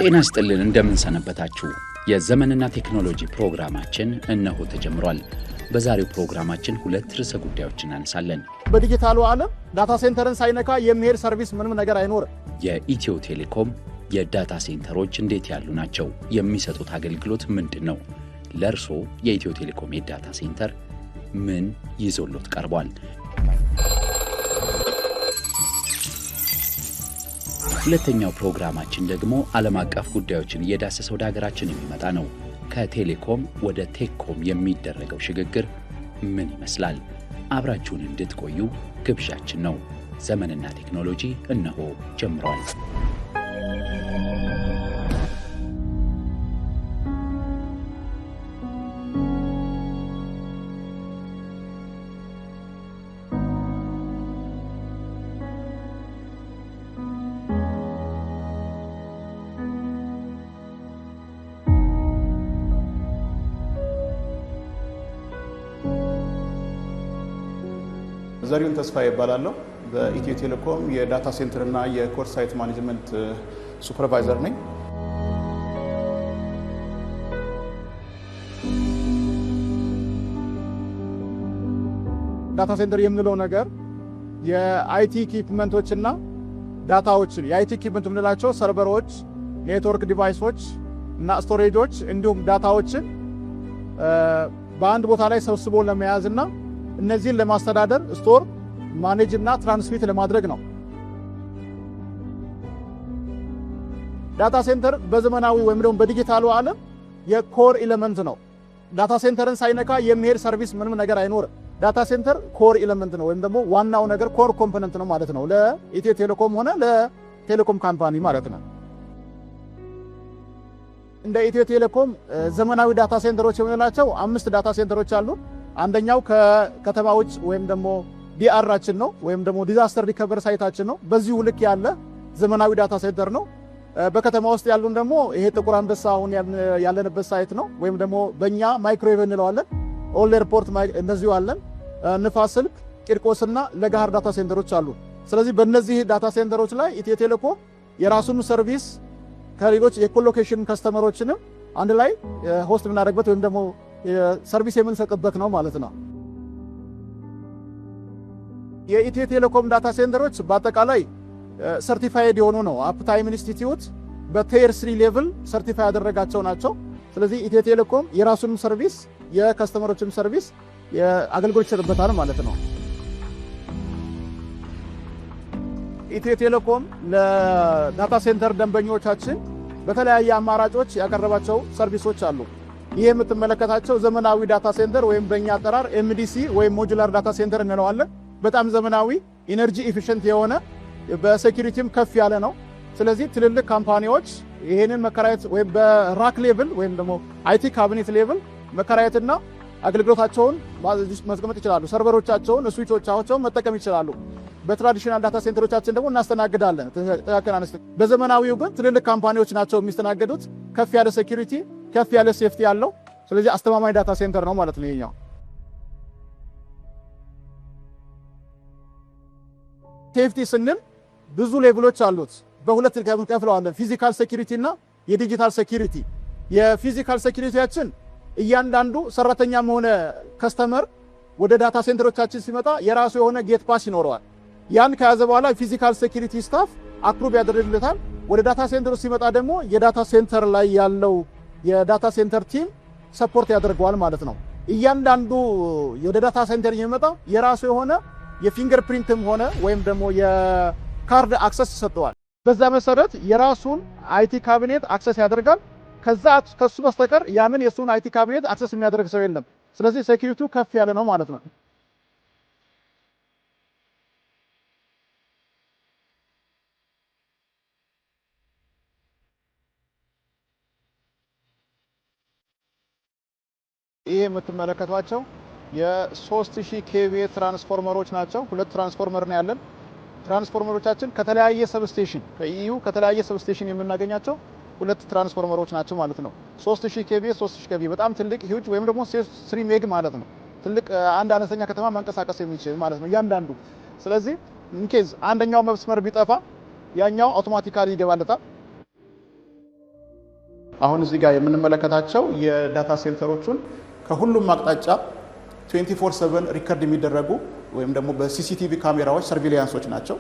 ጤና ይስጥልን እንደምን ሰነበታችሁ። የዘመንና ቴክኖሎጂ ፕሮግራማችን እነሆ ተጀምሯል። በዛሬው ፕሮግራማችን ሁለት ርዕሰ ጉዳዮችን እናነሳለን። በዲጂታሉ ዓለም ዳታ ሴንተርን ሳይነካ የሚሄድ ሰርቪስ ምንም ነገር አይኖርም። የኢትዮ ቴሌኮም የዳታ ሴንተሮች እንዴት ያሉ ናቸው? የሚሰጡት አገልግሎት ምንድነው? ለርሶ የኢትዮ ቴሌኮም የዳታ ሴንተር ምን ይዞሎት ቀርቧል? ሁለተኛው ፕሮግራማችን ደግሞ ዓለም አቀፍ ጉዳዮችን እየዳሰሰ ወደ ሀገራችን የሚመጣ ነው። ከቴሌኮም ወደ ቴክኮም የሚደረገው ሽግግር ምን ይመስላል? አብራችሁን እንድትቆዩ ግብዣችን ነው። ዘመንና ቴክኖሎጂ እነሆ ጀምሯል። ዘሪሁን ተስፋዬ ይባላለሁ። በኢትዮ ቴሌኮም የዳታ ሴንተር እና የኮር ሳይት ማኔጅመንት ሱፐርቫይዘር ነኝ። ዳታ ሴንተር የምንለው ነገር የአይቲ ኢኩዊፕመንቶችና ዳታዎችን የአይቲ ኢኩዊፕመንት የምንላቸው ሰርቨሮች፣ ኔትወርክ ዲቫይሶች እና ስቶሬጆች እንዲሁም ዳታዎችን በአንድ ቦታ ላይ ሰብስቦ ለመያዝና እነዚህን ለማስተዳደር ስቶር ማኔጅ እና ትራንስሚት ለማድረግ ነው። ዳታ ሴንተር በዘመናዊ ወይም ደግሞ በዲጂታሉ ዓለም የኮር ኤሌመንት ነው። ዳታ ሴንተርን ሳይነካ የሚሄድ ሰርቪስ ምንም ነገር አይኖርም። ዳታ ሴንተር ኮር ኤሌመንት ነው ወይም ደግሞ ዋናው ነገር ኮር ኮምፖነንት ነው ማለት ነው ለኢትዮ ቴሌኮም ሆነ ለቴሌኮም ካምፓኒ ማለት ነው። እንደ ኢትዮ ቴሌኮም ዘመናዊ ዳታ ሴንተሮች የምንላቸው 5 ዳታ ሴንተሮች አሉ። አንደኛው ከከተማዎች ወይም ደግሞ ዲአራችን ነው ወይም ደግሞ ዲዛስተር ሪከቨሪ ሳይታችን ነው። በዚሁ ልክ ያለ ዘመናዊ ዳታ ሴንተር ነው። በከተማ ውስጥ ያሉን ደግሞ ይሄ ጥቁር አንበሳ አሁን ያለንበት ሳይት ነው ወይም ደግሞ በእኛ ማይክሮዌቭ እንለዋለን። ኦል ኤርፖርት እንደዚሁ አለን። ንፋስ ስልክ፣ ቂርቆስና ለጋሃር ዳታ ሴንተሮች አሉ። ስለዚህ በእነዚህ ዳታ ሴንተሮች ላይ ኢትዮ ቴሌኮም የራሱን ሰርቪስ ከሌሎች የኮሎኬሽን ከስተመሮችንም አንድ ላይ ሆስት የምናደርግበት ወይም ደግሞ ሰርቪስ የምንሰጥበት ነው ማለት ነው። የኢትዮ ቴሌኮም ዳታ ሴንተሮች በአጠቃላይ ሰርቲፋይድ የሆኑ ነው። አፕታይም ኢንስቲትዩት በቴር 3 ሌቭል ሰርቲፋይ ያደረጋቸው ናቸው። ስለዚህ ኢትዮ ቴሌኮም የራሱን ሰርቪስ የከስተመሮችን ሰርቪስ አገልግሎት ይሰጥበታል ማለት ነው። ኢትዮ ቴሌኮም ለዳታ ሴንተር ደንበኞቻችን በተለያየ አማራጮች ያቀረባቸው ሰርቪሶች አሉ። ይህ የምትመለከታቸው ዘመናዊ ዳታ ሴንተር ወይም በእኛ አጠራር ኤምዲሲ ወይም ሞጁላር ዳታ ሴንተር እንለዋለን። በጣም ዘመናዊ ኢነርጂ ኢፊሽንት የሆነ በሴኩሪቲም ከፍ ያለ ነው። ስለዚህ ትልልቅ ካምፓኒዎች ይሄንን መከራየት ወይም በራክ ሌቭል ወይም ደግሞ አይቲ ካቢኔት ሌቭል መከራየትና አገልግሎታቸውን ማስቀመጥ ይችላሉ። ሰርቨሮቻቸውን፣ ስዊቾቻቸውን መጠቀም ይችላሉ። በትራዲሽናል ዳታ ሴንተሮቻችን ደግሞ እናስተናግዳለን። በዘመናዊው ግን ትልልቅ ካምፓኒዎች ናቸው የሚስተናገዱት። ከፍ ያለ ሴኩሪቲ ከፍ ያለ ሴፍቲ ያለው ስለዚህ አስተማማኝ ዳታ ሴንተር ነው ማለት ነው። ይሄኛው ሴፍቲ ስንል ብዙ ሌቭሎች አሉት። በሁለት ከፍለዋለን፣ ፊዚካል ሴኩሪቲ እና የዲጂታል ሴኩሪቲ። የፊዚካል ሴኩሪቲያችን እያንዳንዱ ሰራተኛም ሆነ ከስተመር ወደ ዳታ ሴንተሮቻችን ሲመጣ የራሱ የሆነ ጌት ፓስ ይኖረዋል። ያን ከያዘ በኋላ ፊዚካል ሴኩሪቲ ስታፍ አፕሩቭ ያደርግለታል። ወደ ዳታ ሴንተሩ ሲመጣ ደግሞ የዳታ ሴንተር ላይ ያለው የዳታ ሴንተር ቲም ሰፖርት ያደርገዋል ማለት ነው። እያንዳንዱ ወደ ዳታ ሴንተር የሚመጣ የራሱ የሆነ የፊንገር ፕሪንትም ሆነ ወይም ደግሞ የካርድ አክሰስ ይሰጠዋል። በዛ መሰረት የራሱን አይቲ ካቢኔት አክሰስ ያደርጋል። ከሱ በስተቀር ያንን የሱን አይቲ ካቢኔት አክሰስ የሚያደርግ ሰው የለም። ስለዚህ ሴኩሪቲው ከፍ ያለ ነው ማለት ነው። ይሄ የምትመለከቷቸው የ3000 ኬቪኤ ትራንስፎርመሮች ናቸው። 2 ትራንስፎርመር ነው ያለን። ትራንስፎርመሮቻችን ከተለያየ ሰብስቴሽን ከኢዩ ከተለያየ ሰብስቴሽን የምናገኛቸው 2 ትራንስፎርመሮች ናቸው ማለት ነው። 3000 ኬቪኤ 3000 ኬቪኤ በጣም ትልቅ ሂውጅ ወይም ደግሞ 3 ሜግ ማለት ነው። ትልቅ አንድ አነስተኛ ከተማ ማንቀሳቀስ የሚችል ማለት ነው እያንዳንዱ። ስለዚህ ኢንኬዝ አንደኛው መስመር ቢጠፋ ያኛው አውቶማቲካሊ ይገባለታል። አሁን እዚህ ጋር የምንመለከታቸው የዳታ ሴንተሮቹን ከሁሉም አቅጣጫ 24/7 ሪከርድ የሚደረጉ ወይም ደግሞ በሲሲቲቪ ካሜራዎች ሰርቬሊያንሶች ናቸው።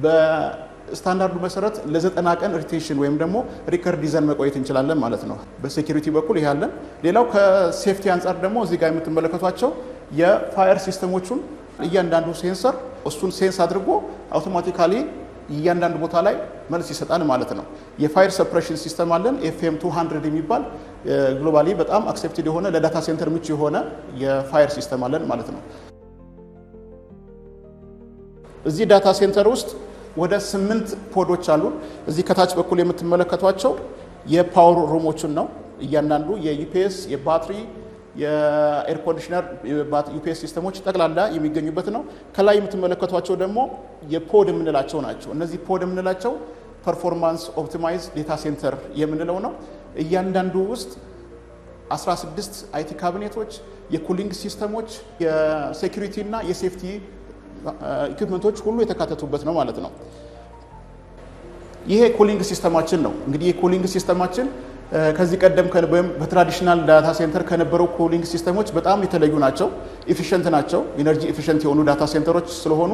በስታንዳርዱ መሰረት ለ90 ቀን ሪቴንሽን ወይም ደግሞ ሪከርድ ይዘን መቆየት እንችላለን ማለት ነው። በሴኩሪቲ በኩል ይሄ ያለን። ሌላው ከሴፍቲ አንጻር ደግሞ እዚህ ጋር የምትመለከቷቸው የፋየር ሲስተሞቹን እያንዳንዱ ሴንሰር እሱን ሴንስ አድርጎ አውቶማቲካሊ እያንዳንዱ ቦታ ላይ መልስ ይሰጣል ማለት ነው። የፋየር ሰፕሬሽን ሲስተም አለን FM 200 የሚባል ግሎባሊ በጣም አክሴፕትድ የሆነ ለዳታ ሴንተር ምቹ የሆነ የፋየር ሲስተም አለን ማለት ነው። እዚህ ዳታ ሴንተር ውስጥ ወደ 8 ፖዶች አሉ። እዚህ ከታች በኩል የምትመለከቷቸው የፓወር ሩሞችን ነው። እያንዳንዱ የዩፒኤስ የባትሪ የኤር ኮንዲሽነር ዩፒኤስ ሲስተሞች ጠቅላላ የሚገኙበት ነው። ከላይ የምትመለከቷቸው ደግሞ የፖድ የምንላቸው ናቸው። እነዚህ ፖድ የምንላቸው ፐርፎርማንስ ኦፕቲማይዝ ዴታ ሴንተር የምንለው ነው። እያንዳንዱ ውስጥ 16 አይቲ ካቢኔቶች፣ የኩሊንግ ሲስተሞች፣ የሴኩሪቲ እና የሴፍቲ ኢኩዊፕመንቶች ሁሉ የተካተቱበት ነው ማለት ነው። ይሄ ኩሊንግ ሲስተማችን ነው። እንግዲህ የኩሊንግ ሲስተማችን ከዚህ ቀደም በትራዲሽናል ዳታ ሴንተር ከነበረው ኩሊንግ ሲስተሞች በጣም የተለዩ ናቸው። ኤፊሽንት ናቸው። ኢነርጂ ኤፊሽንት የሆኑ ዳታ ሴንተሮች ስለሆኑ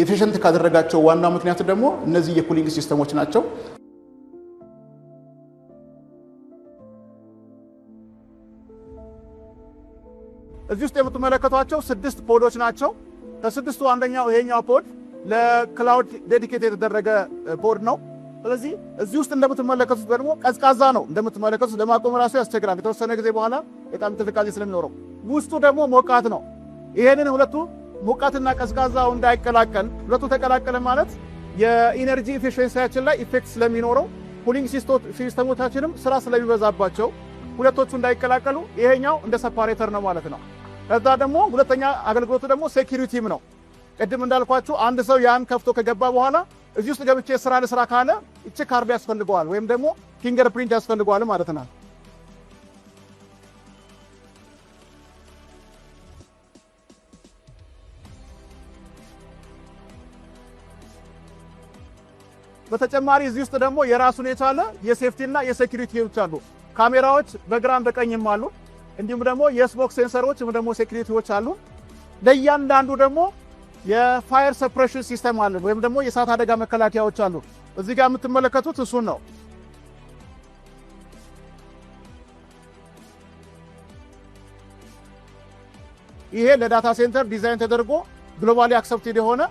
ኤፊሽንት ካደረጋቸው ዋና ምክንያት ደግሞ እነዚህ የኩሊንግ ሲስተሞች ናቸው። እዚህ ውስጥ የምትመለከቷቸው 6 ፖዶች ናቸው። ከስድስቱ አንደኛው ይሄኛው ፖድ ለክላውድ ዴዲኬት የተደረገ ፖድ ነው። ስለዚህ እዚህ ውስጥ እንደምትመለከቱት ደግሞ ቀዝቃዛ ነው። እንደምትመለከቱት ለማቆም ራሱ ያስቸግራል የተወሰነ ጊዜ በኋላ በጣም ጥልቃዜ ስለሚኖረው። ውስጡ ደግሞ ሞቃት ነው። ይሄንን ሁለቱ ሞቃትና ቀዝቃዛው እንዳይቀላቀል ሁለቱ ተቀላቀለ ማለት የኢነርጂ ኤፊሺየንሲያችን ላይ ኢፌክት ስለሚኖረው ኩሊንግ ሲስተሞቻችንም ስራ ስለሚበዛባቸው ሁለቶቹ እንዳይቀላቀሉ ይሄኛው እንደ ሰፓሬተር ነው ማለት ነው። ከዛ ደግሞ ሁለተኛ አገልግሎቱ ደግሞ ሴኩሪቲም ነው። ቅድም እንዳልኳችሁ አንድ ሰው ያን ከፍቶ ከገባ በኋላ እዚህ ውስጥ ገብቼ ስራ ለስራ ካለ እቺ ካርድ ያስፈልገዋል ወይም ደግሞ ፊንገር ፕሪንት ያስፈልገዋል ማለት ነው። በተጨማሪ እዚህ ውስጥ ደግሞ የራሱን የቻለ የሴፍቲ እና የሴኩሪቲዎች አሉ። ካሜራዎች በግራም በቀኝም አሉ። እንዲሁም ደግሞ የስሞክ ሴንሰሮች ወይም ደግሞ ሴኩሪቲዎች አሉ። ለእያንዳንዱ ደግሞ የፋየር ሰፕሬሽን ሲስተም አለ ወይም ደግሞ የእሳት አደጋ መከላከያዎች አሉ። እዚህ ጋር የምትመለከቱት እሱን ነው። ይሄ ለዳታ ሴንተር ዲዛይን ተደርጎ ግሎባሊ አክሰፕትድ የሆነ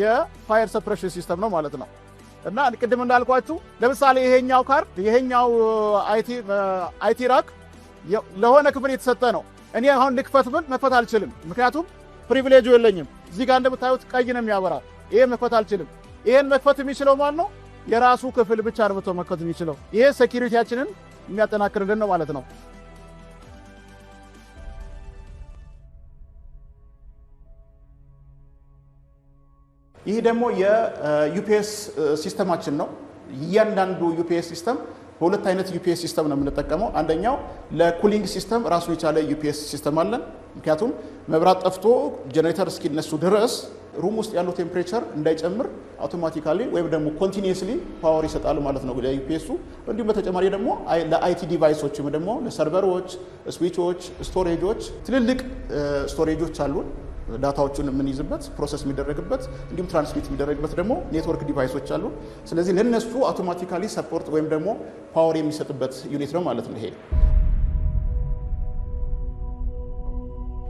የፋየር ሰፕሬሽን ሲስተም ነው ማለት ነው። እና ቅድም እንዳልኳችሁ ለምሳሌ ይሄኛው ካርድ ይሄኛው አይቲ ራክ ለሆነ ክፍል የተሰጠ ነው። እኔ አሁን ልክፈት ብል መክፈት አልችልም፣ ምክንያቱም ፕሪቪሌጁ የለኝም። እዚህ ጋር እንደምታዩት ቀይ ነው የሚያበራ። ይሄ መክፈት አልችልም። ይሄን መክፈት የሚችለው ማን ነው? የራሱ ክፍል ብቻ ነው መክፈት የሚችለው። ይሄ ሴኩሪቲያችንን የሚያጠናክርልን ነው ማለት ነው። ይህ ደግሞ የዩፒኤስ ሲስተማችን ነው። እያንዳንዱ ዩፒኤስ ሲስተም በሁለት አይነት ዩፒኤስ ሲስተም ነው የምንጠቀመው። አንደኛው ለኩሊንግ ሲስተም ራሱን የቻለ ዩፒኤስ ሲስተም አለን። ምክንያቱም መብራት ጠፍቶ ጀነሬተር እስኪነሱ ድረስ ሩም ውስጥ ያለው ቴምፕሬቸር እንዳይጨምር አውቶማቲካሊ ወይም ደግሞ ኮንቲኒየስሊ ፓወር ይሰጣሉ ማለት ነው ለዩፒኤሱ። እንዲሁም በተጨማሪ ደግሞ ለአይቲ ዲቫይሶች ወይም ደግሞ ለሰርቨሮች፣ ስዊቾች፣ ስቶሬጆች ትልልቅ ስቶሬጆች አሉን። ዳታዎቹን የምንይዝበት ፕሮሰስ የሚደረግበት እንዲሁም ትራንስሚት የሚደረግበት ደግሞ ኔትወርክ ዲቫይሶች አሉ። ስለዚህ ለነሱ አውቶማቲካሊ ሰፖርት ወይም ደግሞ ፓወር የሚሰጥበት ዩኒት ነው ማለት ነው። ይሄ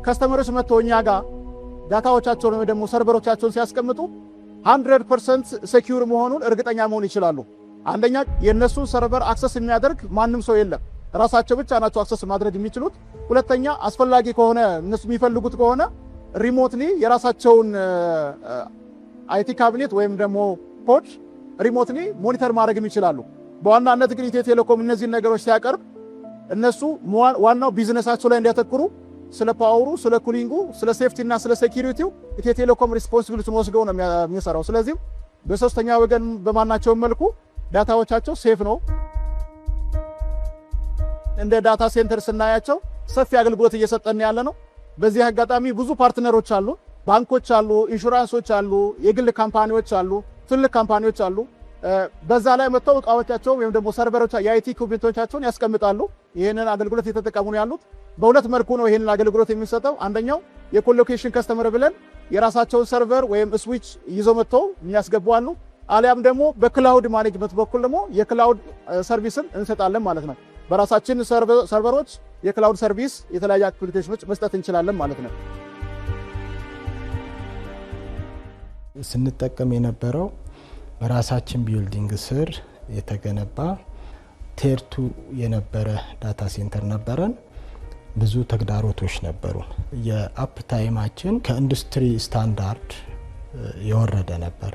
ከስተመሮች መጥተው እኛ ጋር ዳታዎቻቸውን ወይ ደግሞ ሰርቨሮቻቸውን ሲያስቀምጡ 100% ሴኩር መሆኑን እርግጠኛ መሆን ይችላሉ። አንደኛ የነሱን ሰርቨር አክሰስ የሚያደርግ ማንም ሰው የለም፣ ራሳቸው ብቻ ናቸው አክሰስ ማድረግ የሚችሉት። ሁለተኛ አስፈላጊ ከሆነ እነሱ የሚፈልጉት ከሆነ ሪሞትሊ የራሳቸውን አይቲ ካቢኔት ወይም ደግሞ ፖድ ሪሞትሊ ሞኒተር ማድረግ ይችላሉ። በዋናነት ግን ኢትዮ ቴሌኮም እነዚህን ነገሮች ሲያቀርብ እነሱ ዋናው ቢዝነሳቸው ላይ እንዲያተኩሩ ስለ ፓወሩ፣ ስለ ኩሊንጉ፣ ስለ ሴፍቲ እና ስለ ሴኩሪቲው ኢትዮ ቴሌኮም ሪስፖንሲቢሊቲውን ወስደው ነው የሚሰራው። ስለዚህ በሶስተኛ ወገን በማናቸውም መልኩ ዳታዎቻቸው ሴፍ ነው። እንደ ዳታ ሴንተር ስናያቸው ሰፊ አገልግሎት እየሰጠን ያለ ነው። በዚህ አጋጣሚ ብዙ ፓርትነሮች አሉ፣ ባንኮች አሉ፣ ኢንሹራንሶች አሉ፣ የግል ካምፓኒዎች አሉ፣ ትልቅ ካምፓኒዎች አሉ። በዛ ላይ መጥተው እቃዎቻቸው ወይም ደግሞ ሰርቨሮች የአይቲ ኢኩዊፕመንቶቻቸውን ያስቀምጣሉ። ይሄንን አገልግሎት እየተጠቀሙ ነው ያሉት። በሁለት መልኩ ነው ይሄንን አገልግሎት የሚሰጠው። አንደኛው የኮሎኬሽን ከስተመር ብለን የራሳቸውን ሰርቨር ወይም ስዊች ይዘው መጥተው የሚያስገቡ አሉ። አሊያም ደግሞ በክላውድ ማኔጅመንት በኩል ደግሞ የክላውድ ሰርቪስን እንሰጣለን ማለት ነው። በራሳችን ሰርቨሮች የክላውድ ሰርቪስ የተለያዩ አፕሊኬሽኖች መስጠት እንችላለን ማለት ነው። ስንጠቀም የነበረው በራሳችን ቢልዲንግ ስር የተገነባ ቴርቱ የነበረ ዳታ ሴንተር ነበረን። ብዙ ተግዳሮቶች ነበሩ። የአፕ ታይማችን ከኢንዱስትሪ ስታንዳርድ የወረደ ነበር።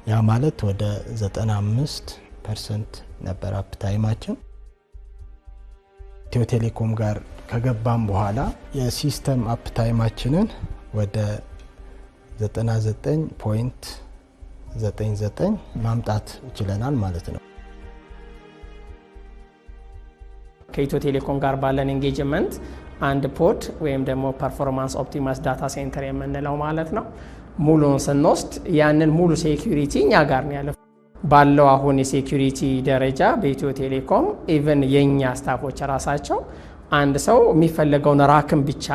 ያ ማለት ወደ 95% ነበር አፕ ታይማችን። ኢትዮ ቴሌኮም ጋር ከገባም በኋላ የሲስተም አፕ ታይማችንን ወደ 99.99 ማምጣት ይችላል ማለት ነው። ከኢትዮ ቴሌኮም ጋር ባለን ኤንጌጅመንት አንድ ፖድ ወይም ደግሞ ፐርፎርማንስ ኦፕቲማይዝ ዳታ ሴንተር የምንለው ማለት ነው ሙሉን ስንወስድ ያንን ሙሉ ሴኩሪቲ እኛ ጋር ነው ያለው። ባለው አሁን የሴኩሪቲ ደረጃ በኢትዮ ቴሌኮም ኢቭን የኛ ስታፎች ራሳቸው አንድ ሰው የሚፈልገውን ራክም ብቻ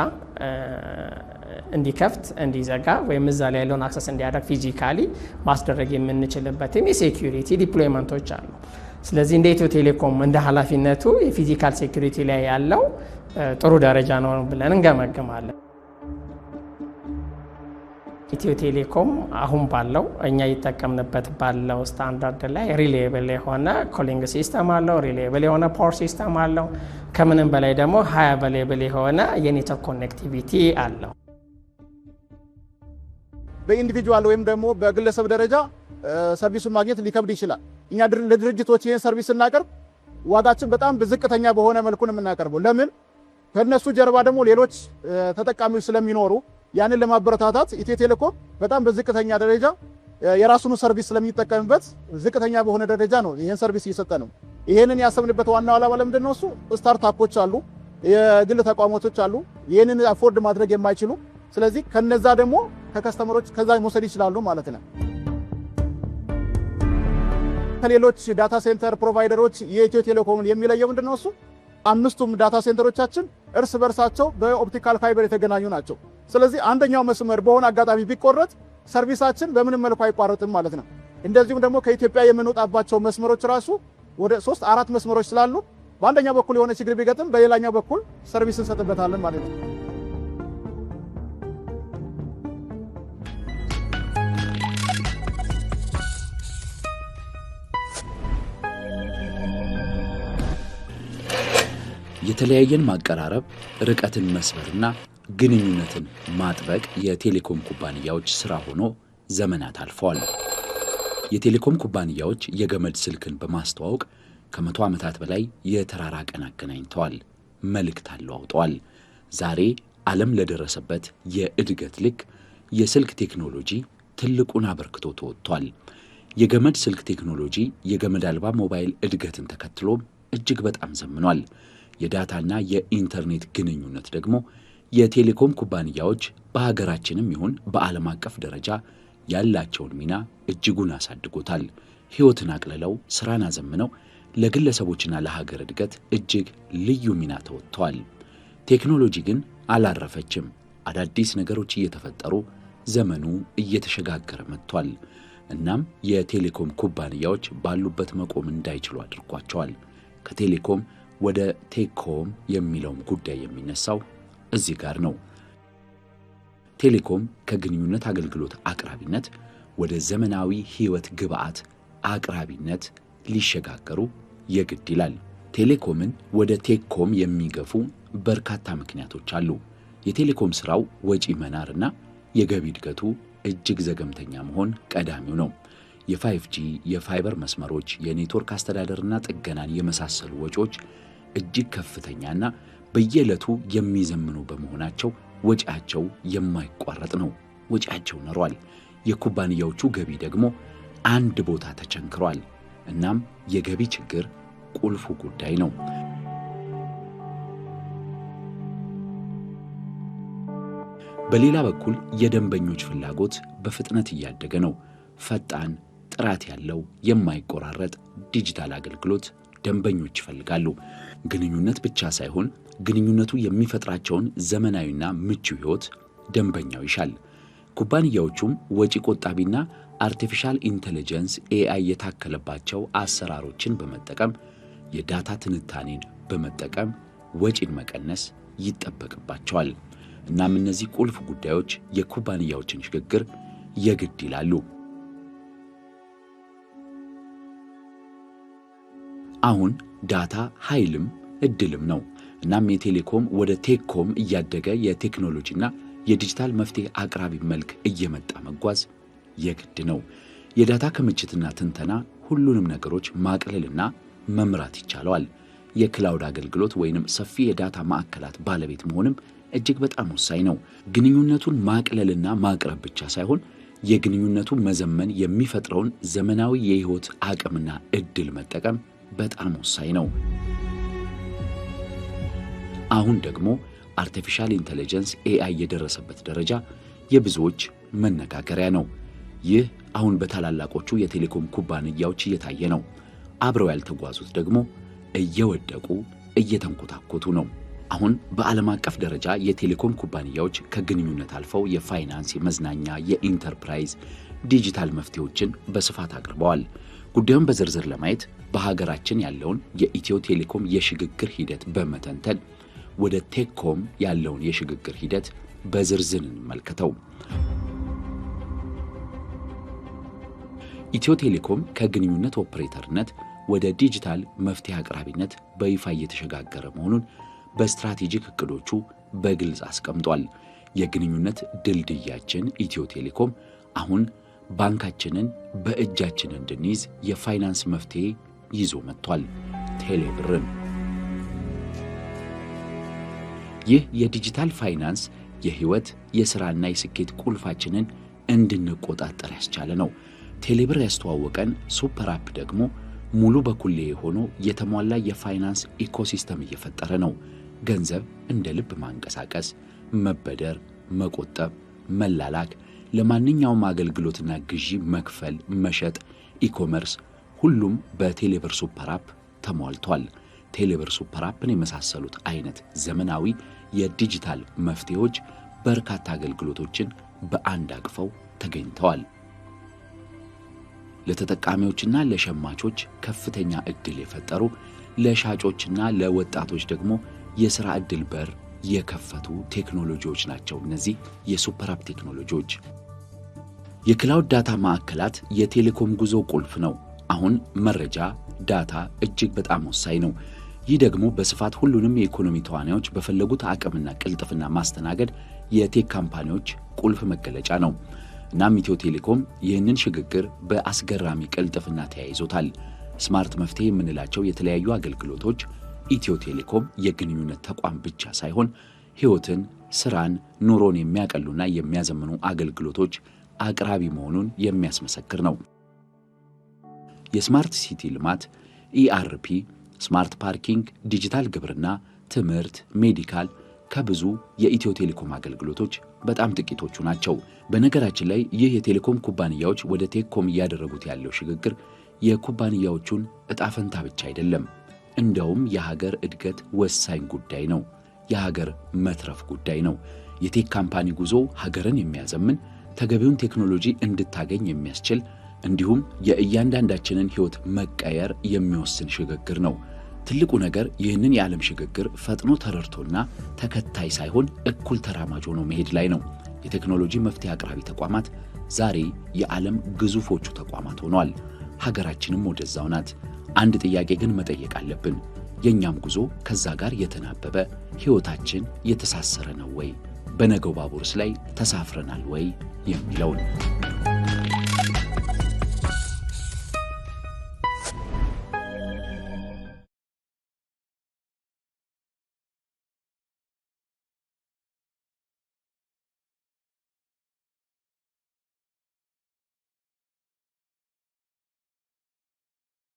እንዲከፍት እንዲዘጋ ወይም እዛ ላይ ያለውን አክሰስ እንዲያደርግ ፊዚካሊ ማስደረግ የምንችልበትም የሴኩሪቲ ዲፕሎይመንቶች አሉ። ስለዚህ እንደ ኢትዮ ቴሌኮም እንደ ኃላፊነቱ የፊዚካል ሴኩሪቲ ላይ ያለው ጥሩ ደረጃ ነው ብለን እንገመግማለን። ኢትዮ ቴሌኮም አሁን ባለው እኛ እየተጠቀምንበት ባለው ስታንዳርድ ላይ ሪሌብል የሆነ ኮሊንግ ሲስተም አለው፣ ሪሌብል የሆነ ፓወር ሲስተም አለው። ከምንም በላይ ደግሞ ሃይ አቬሌብል የሆነ የኔትወርክ ኮኔክቲቪቲ አለው። በኢንዲቪጁዋል ወይም ደግሞ በግለሰብ ደረጃ ሰርቪሱን ማግኘት ሊከብድ ይችላል። እኛ ለድርጅቶች ይሄን ሰርቪስ እናቀርብ ዋጋችን በጣም ዝቅተኛ በሆነ መልኩ ነው የምናቀርበው። ለምን? ከነሱ ጀርባ ደግሞ ሌሎች ተጠቃሚዎች ስለሚኖሩ ያንን ለማበረታታት ኢትዮ ቴሌኮም በጣም በዝቅተኛ ደረጃ የራሱን ሰርቪስ ስለሚጠቀምበት ዝቅተኛ በሆነ ደረጃ ነው ይሄን ሰርቪስ እየሰጠ ነው። ይሄንን ያሰብንበት ዋናው ዓላማ ለምንድን ነው? እሱ ስታርታፖች አሉ፣ የግል ተቋማቶች አሉ፣ ይሄንን አፎርድ ማድረግ የማይችሉ ስለዚህ ከነዛ ደግሞ ከከስተመሮች ከዛ መውሰድ ይችላሉ ማለት ነው። ከሌሎች ዳታ ሴንተር ፕሮቫይደሮች የኢትዮ ቴሌኮምን የሚለየው ምንድነው? እሱ አምስቱም ዳታ ሴንተሮቻችን እርስ በርሳቸው በኦፕቲካል ፋይበር የተገናኙ ናቸው። ስለዚህ አንደኛው መስመር በሆነ አጋጣሚ ቢቆረጥ ሰርቪሳችን በምንም መልኩ አይቋረጥም ማለት ነው። እንደዚሁም ደግሞ ከኢትዮጵያ የምንወጣባቸው መስመሮች ራሱ ወደ 3-4 መስመሮች ስላሉ በአንደኛው በኩል የሆነ ችግር ቢገጥም በሌላኛው በኩል ሰርቪስ እንሰጥበታለን ማለት ነው። የተለያየን ማቀራረብ፣ ርቀትን መስበርና ግንኙነትን ማጥበቅ የቴሌኮም ኩባንያዎች ስራ ሆኖ ዘመናት አልፈዋል። የቴሌኮም ኩባንያዎች የገመድ ስልክን በማስተዋወቅ ከ100 ዓመታት በላይ የተራራቀን አገናኝተዋል፣ መልእክት አለዋውጠዋል። ዛሬ ዓለም ለደረሰበት የእድገት ልክ የስልክ ቴክኖሎጂ ትልቁን አበርክቶ ተወጥቷል። የገመድ ስልክ ቴክኖሎጂ የገመድ አልባ ሞባይል እድገትን ተከትሎ እጅግ በጣም ዘምኗል። የዳታና የኢንተርኔት ግንኙነት ደግሞ የቴሌኮም ኩባንያዎች በሀገራችንም ይሁን በዓለም አቀፍ ደረጃ ያላቸውን ሚና እጅጉን አሳድጎታል። ሕይወትን አቅልለው ስራን አዘምነው ለግለሰቦችና ለሀገር እድገት እጅግ ልዩ ሚና ተወጥተዋል። ቴክኖሎጂ ግን አላረፈችም። አዳዲስ ነገሮች እየተፈጠሩ ዘመኑ እየተሸጋገረ መጥቷል። እናም የቴሌኮም ኩባንያዎች ባሉበት መቆም እንዳይችሉ አድርጓቸዋል። ከቴሌኮም ወደ ቴክኮም የሚለውም ጉዳይ የሚነሳው እዚህ ጋር ነው። ቴሌኮም ከግንኙነት አገልግሎት አቅራቢነት ወደ ዘመናዊ ሕይወት ግብዓት አቅራቢነት ሊሸጋገሩ የግድ ይላል። ቴሌኮምን ወደ ቴክኮም የሚገፉ በርካታ ምክንያቶች አሉ። የቴሌኮም ስራው ወጪ መናርና የገቢ እድገቱ እጅግ ዘገምተኛ መሆን ቀዳሚው ነው። የ5G የፋይበር መስመሮች፣ የኔትወርክ አስተዳደርና ጥገናን የመሳሰሉ ወጪዎች እጅግ ከፍተኛና በየዕለቱ የሚዘምኑ በመሆናቸው ወጪያቸው የማይቋረጥ ነው። ወጪያቸው ነሯል። የኩባንያዎቹ ገቢ ደግሞ አንድ ቦታ ተቸንክሯል። እናም የገቢ ችግር ቁልፉ ጉዳይ ነው። በሌላ በኩል የደንበኞች ፍላጎት በፍጥነት እያደገ ነው። ፈጣን ጥራት ያለው የማይቆራረጥ ዲጂታል አገልግሎት ደንበኞች ይፈልጋሉ። ግንኙነት ብቻ ሳይሆን ግንኙነቱ የሚፈጥራቸውን ዘመናዊና ምቹ ህይወት ደንበኛው ይሻል። ኩባንያዎቹም ወጪ ቆጣቢና አርቲፊሻል ኢንተለጀንስ AI የታከለባቸው አሰራሮችን በመጠቀም የዳታ ትንታኔን በመጠቀም ወጪን መቀነስ ይጠበቅባቸዋል። እናም እነዚህ ቁልፍ ጉዳዮች የኩባንያዎችን ሽግግር የግድ ይላሉ። አሁን ዳታ ኃይልም እድልም ነው። እናም የቴሌኮም ወደ ቴክኮም እያደገ የቴክኖሎጂና የዲጂታል መፍትሄ አቅራቢ መልክ እየመጣ መጓዝ የግድ ነው። የዳታ ክምችትና ትንተና ሁሉንም ነገሮች ማቅለልና መምራት ይቻላል። የክላውድ አገልግሎት ወይንም ሰፊ የዳታ ማዕከላት ባለቤት መሆንም እጅግ በጣም ወሳኝ ነው። ግንኙነቱን ማቅለልና ማቅረብ ብቻ ሳይሆን የግንኙነቱ መዘመን የሚፈጥረውን ዘመናዊ የህይወት አቅምና እድል መጠቀም በጣም ወሳኝ ነው። አሁን ደግሞ አርቲፊሻል ኢንተለጀንስ AI የደረሰበት ደረጃ የብዙዎች መነጋገሪያ ነው። ይህ አሁን በታላላቆቹ የቴሌኮም ኩባንያዎች እየታየ ነው። አብረው ያልተጓዙት ደግሞ እየወደቁ እየተንኮታኮቱ ነው። አሁን በዓለም አቀፍ ደረጃ የቴሌኮም ኩባንያዎች ከግንኙነት አልፈው የፋይናንስ፣ የመዝናኛ፣ የኢንተርፕራይዝ ዲጂታል መፍትሄዎችን በስፋት አቅርበዋል። ጉዳዩን በዝርዝር ለማየት በሀገራችን ያለውን የኢትዮ ቴሌኮም የሽግግር ሂደት በመተንተን ወደ ቴክኮም ያለውን የሽግግር ሂደት በዝርዝር እንመልከተው። ኢትዮ ቴሌኮም ከግንኙነት ኦፕሬተርነት ወደ ዲጂታል መፍትሄ አቅራቢነት በይፋ እየተሸጋገረ መሆኑን በስትራቴጂክ እቅዶቹ በግልጽ አስቀምጧል። የግንኙነት ድልድያችን ኢትዮ ቴሌኮም አሁን ባንካችንን በእጃችን እንድንይዝ የፋይናንስ መፍትሄ ይዞ መጥቷል፣ ቴሌብርን። ይህ የዲጂታል ፋይናንስ የህይወት የሥራና የስኬት ቁልፋችንን እንድንቆጣጠር ያስቻለ ነው። ቴሌብር ያስተዋወቀን ሱፐር አፕ ደግሞ ሙሉ በኩሌ ሆኖ የተሟላ የፋይናንስ ኢኮሲስተም እየፈጠረ ነው። ገንዘብ እንደ ልብ ማንቀሳቀስ፣ መበደር፣ መቆጠብ፣ መላላክ፣ ለማንኛውም አገልግሎትና ግዢ መክፈል፣ መሸጥ፣ ኢኮመርስ ሁሉም በቴሌብር ሱፐር አፕ ተሟልቷል። ቴሌብር ሱፐር አፕን የመሳሰሉት አይነት ዘመናዊ የዲጂታል መፍትሄዎች በርካታ አገልግሎቶችን በአንድ አቅፈው ተገኝተዋል። ለተጠቃሚዎችና ለሸማቾች ከፍተኛ ዕድል የፈጠሩ፣ ለሻጮችና ለወጣቶች ደግሞ የሥራ ዕድል በር የከፈቱ ቴክኖሎጂዎች ናቸው እነዚህ የሱፐር አፕ ቴክኖሎጂዎች። የክላውድ ዳታ ማዕከላት የቴሌኮም ጉዞ ቁልፍ ነው። አሁን መረጃ ዳታ እጅግ በጣም ወሳኝ ነው። ይህ ደግሞ በስፋት ሁሉንም የኢኮኖሚ ተዋናዮች በፈለጉት አቅምና ቅልጥፍና ማስተናገድ የቴክ ካምፓኒዎች ቁልፍ መገለጫ ነው። እናም ኢትዮ ቴሌኮም ይህንን ሽግግር በአስገራሚ ቅልጥፍና ተያይዞታል። ስማርት መፍትሄ የምንላቸው የተለያዩ አገልግሎቶች ኢትዮ ቴሌኮም የግንኙነት ተቋም ብቻ ሳይሆን ሕይወትን፣ ስራን፣ ኑሮን የሚያቀሉና የሚያዘምኑ አገልግሎቶች አቅራቢ መሆኑን የሚያስመሰክር ነው። የስማርት ሲቲ ልማት፣ ERP፣ ስማርት ፓርኪንግ፣ ዲጂታል ግብርና፣ ትምህርት፣ ሜዲካል ከብዙ የኢትዮ ቴሌኮም አገልግሎቶች በጣም ጥቂቶቹ ናቸው። በነገራችን ላይ ይህ የቴሌኮም ኩባንያዎች ወደ ቴክኮም እያደረጉት ያለው ሽግግር የኩባንያዎቹን ዕጣ ፈንታ ብቻ አይደለም፣ እንደውም የሀገር እድገት ወሳኝ ጉዳይ ነው። የሀገር መትረፍ ጉዳይ ነው። የቴክ ካምፓኒ ጉዞ ሀገርን የሚያዘምን፣ ተገቢውን ቴክኖሎጂ እንድታገኝ የሚያስችል እንዲሁም የእያንዳንዳችንን ሕይወት መቀየር የሚወስን ሽግግር ነው። ትልቁ ነገር ይህንን የዓለም ሽግግር ፈጥኖ ተረድቶና ተከታይ ሳይሆን እኩል ተራማጅ ሆኖ መሄድ ላይ ነው። የቴክኖሎጂ መፍትሄ አቅራቢ ተቋማት ዛሬ የዓለም ግዙፎቹ ተቋማት ሆነዋል። ሀገራችንም ወደዛው ናት። አንድ ጥያቄ ግን መጠየቅ አለብን። የኛም ጉዞ ከዛ ጋር የተናበበ ሕይወታችን የተሳሰረ ነው ወይ? በነገው ባቡርስ ላይ ተሳፍረናል ወይ የሚለውን